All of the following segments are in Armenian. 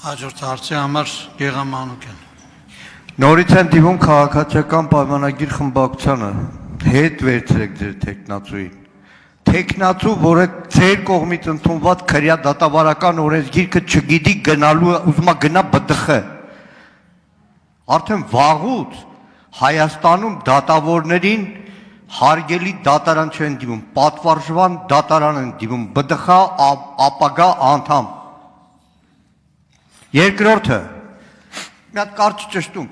Հաջորդ հարցի համար Գեգամ Մանուկյան։ Նորից են դիմում քաղաքացիական պայմանագիր խմբակցությանը, հետ վերցրեք ձեր թեկնածուին։ Թեկնածու, որը ձեր կողմից ընդունված քրյա դատավարական օրենսգիրքը չգիտի գնալու, ուզում է գնա ԲԴԽ։ Արդեն վաղուց Հայաստանում դատավորներին հարգելի դատարան չեն դիմում, պատվարժան դատարան են դիմում, ԲԴԽ ապագա անդամ։ Երկրորդը, մի հատ կարճ ճշտում,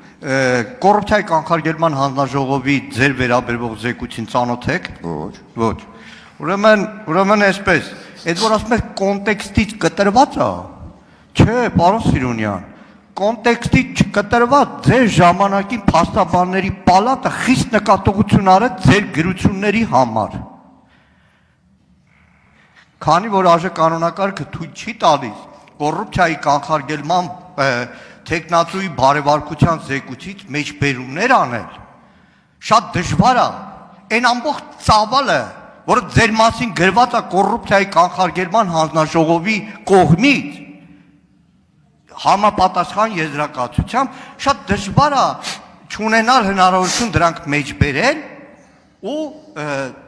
կոռուպցիայի կանխարգելման հանձնաժողովի ձեր վերաբերող զեկույցին ծանոթ եք։ Ոչ։ Ուրեմն այսպես, այդ որ ասում եք կոնտեքստից կտրված է, չէ, պարոն Սիրունյան, կոնտեքստից չկտրված ձեր ժամանակի փաստաբանների պալատը խիստ նկատողություն արեց ձեր գրությունների համար։ Քանի որ ԱԺ կանոնակարգը թույլ չի տալիս կոռուպցիայի կանխարգելման թեկնածուի բարեվարկության զեկույցից մեջբերումներ անել, շատ դժվար է, այն ամբողջ ծավալը, որը ձեր մասին գրված է կոռուպցիայի կանխարգելման հանձնաժողովի կողմից, համապատասխան եզրակացությամբ, շատ դժվար է չունենալ հնարավորություն դրանք մեջբերել ու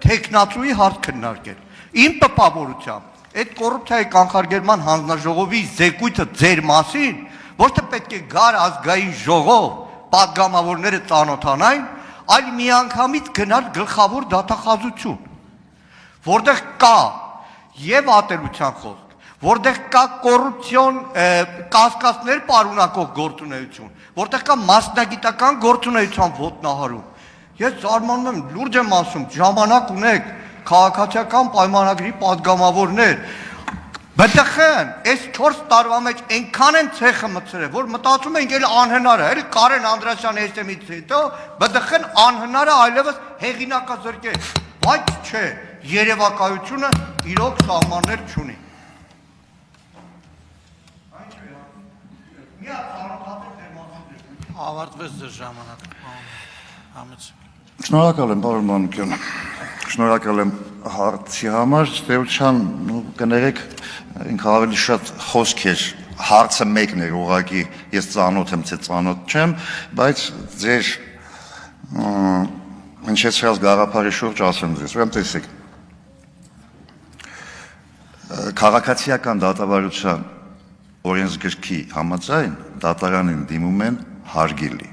թեկնածուի հարց քննարկել։ Իմ տպավորությամբ այդ կոռուպցիայի կանխարգելման հանձնաժողովի զեկույցը ձեր մասին ոչ թե պետք է գար ազգային ժողով պատգամավորները ծանոթանային, այլ միանգամից գնալ գլխավոր դատախազություն, որտեղ կա եւ ատելության խոսք, որտեղ կա կոռուպցիոն կասկածներ պարունակող գործունեություն, որտեղ կա մասնագիտական գործունեության ոտնահարում։ Ես զարմանում եմ, լուրջ եմ ասում, ժամանակ ունեք քաղաքացիական պայմանագրի պատգամավորներ, ԲԴԽ-ն այս 4 տարվա մեջ այնքան են ցեխը մտցրել, որ մտածում ենք էլ անհնար է, էլի Կարեն Անդրեասյանի HM-ից հետո ԲԴԽ-ն անհնար է այլևս հեղինակազրկել, բայց չէ, երևակայությունը իրոք սահմաններ չունի։ Ավարտվեց ձեր ժամանակը։ Շնորհակալ եմ, պարոն Մանուկյան, շնորհակալ եմ հարցի համար, ստեյության կներեք, ինքը ավելի շատ խոսք էր, հարցը մեկն էր ուղղակի, ես ծանոթ եմ, թե ծանոթ չեմ, բայց ձեր հնչեցրած գաղափարի շուրջ ասեմ ձեզ, ուրեմն տեսեք, քաղաքացիական դատավարության օրենսգրքի համաձայն դատարանին դիմում են հարգելի։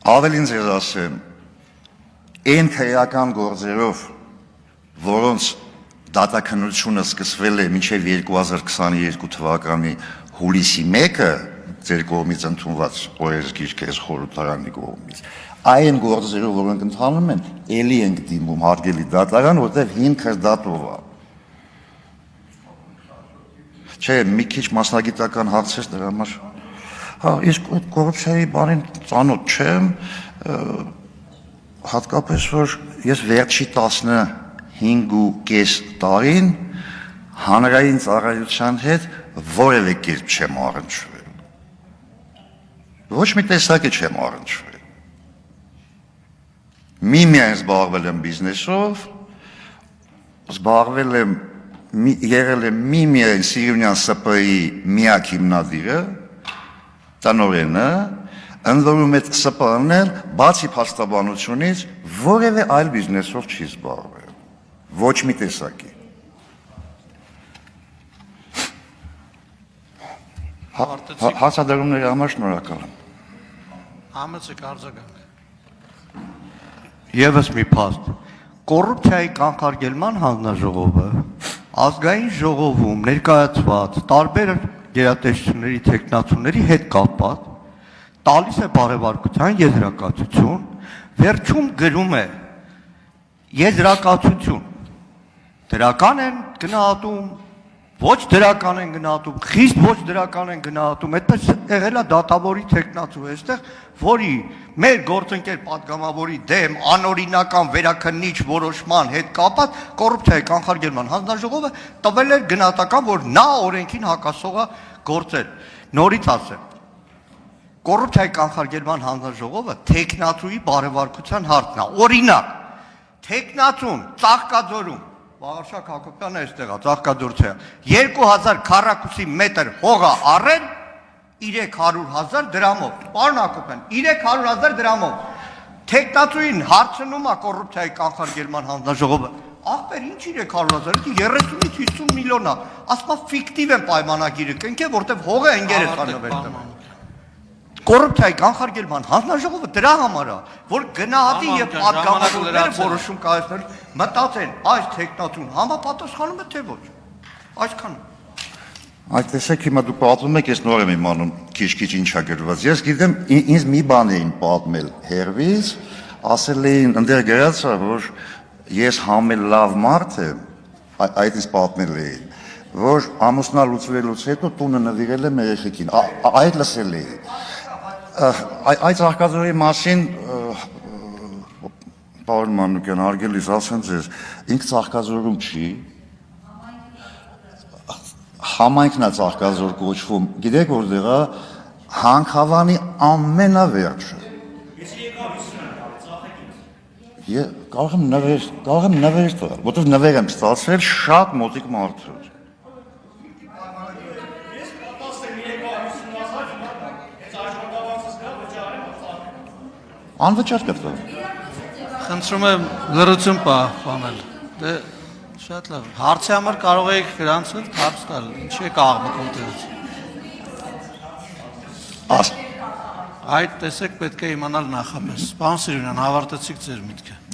Ավելին ձեզ ասեմ, այն քրեական գործերով, որոնց դատաքննությունը սկսվել է մինչև 2022 թվականի հուլիսի 1-ը, ձեր կողմից ընդունված օրենսգիրքը այս խորհրդարանի կողմից, այն գործերով, որոնք ընթանում են, էլի ենք դիմում հարգելի դատարան, որտեղ հին քրդատով է։ Չէ, մի քիչ մասնագիտական հարցեր դրա համար։ Հա, իսկ այդ կոռուպցիայի բանին ծանոթ չեմ, հատկապես որ ես վերջի 15.5 տարին հանրային ծառայության հետ որևէ կերպ չեմ առնչվել։ Ոչ մի տեսակի չեմ առնչվել։ Միմիայն զբաղվել եմ բիզնեսով, զբաղվել եմ եղել եմ միմիայն Սիրունյան ՍՊ-ի միակ հիմնադիրը, տնօրենը, ընդ որում այդ ՍՊ-ն էլ բացի փաստաբանությունից որևէ այլ բիզնեսով չի զբաղվել, ոչ մի տեսակի։ Հարցադրումների համար շնորհակալ եմ։ Համեցեք արձագանք։ Եվս մի փաստ, կոռուպցիայի կանխարգելման հանձնաժողովը ազգային ժողովում ներկայացված տարբեր գերատեսչությունների թեկնածուների հետ կապված տալիս է բարեվարկության եզրակացություն, վերջում գրում է եզրակացություն, դրական են գնահատում, ոչ դրական են գնահատում, խիստ ոչ դրական են գնահատում, այդպես եղել է դատավորի թեկնածու, այստեղ որի մեր գործընկեր պատգամավորի դեմ անօրինական վերաքննիչ որոշման հետ կապված կոռուպցիայի կանխարգելման հանձնաժողովը տվել էր գնահատական, որ նա օրենքին հակասող է գործել։ Նորից ասեմ, կոռուպցիայի կանխարգելման հանձնաժողովը թեկնածուի բարեվարկության հարցն է։ Օրինակ, թեկնածուն Ծաղկաձորում Բաղարշակ Հակոբյանը այստեղ է, Ծաղկադուրցը։ 2000 քառակուսի մետր հողը առել 300,000 դրամով։ Պարոն Հակոբյան, 300,000 դրամով։ Տեխնատուին հարցնում է կոռուպցիայի կանխարգելման հանձնաժողովը։ Ախպեր, ինչ 300,000, 30-ից 50 միլիոն է։ Ասма ֆիկտիվ են պայմանագիրը կնքե, որտեղ հողը ընկերես անվել տվել։ Կոռուպցիայի կանխարգելման հանձնաժողովը դրա համար է, որ գնահատի եւ պատգամավորները որոշում կայացնել, մտածեն, այս տեխնատուն համապատասխանում է թե ոչ։ Այսքան։ Այդ տեսեք հիմա դուք պատմում եք, ես նոր եմ իմանում քիչ-քիչ ինչա գրված։ Ես գիտեմ, ինձ մի բան էին պատմել հերվից, ասել էին ընդեր գրած է, որ ես համել լավ մարդ եմ, այդ ինձ պատմել էին, որ ամուսնա լուծվելուց հետո տունը նվիրել եմ երեխեքին, այդ լսել էի։ Այդ արկածորի մասին պարոն Մանուկյան, հարգելիս ասեմ ձեզ, ինքը ծաղկազորում չի, համայնքն է ծաղկազոր կոչվում, գիտեք որտեղ է, Հանքավանի ամենավերջը։ Կարող եմ նվեր տալ, որտեղ նվեր եմ ստացել շատ մոտիկ մարդուց։ Անվճար կտալ։ Խնդրում եմ լրություն պահպանել։ Դե շատ լավ։ Հարցի համար կարող եք գրանցել հարց տալ։ Ինչի եք աղմկում դրից։ Այդ տեսեք պետք է իմանալ նախապես։ Պարոն Սիրունյան, ավարտեցիք ձեր միտքը։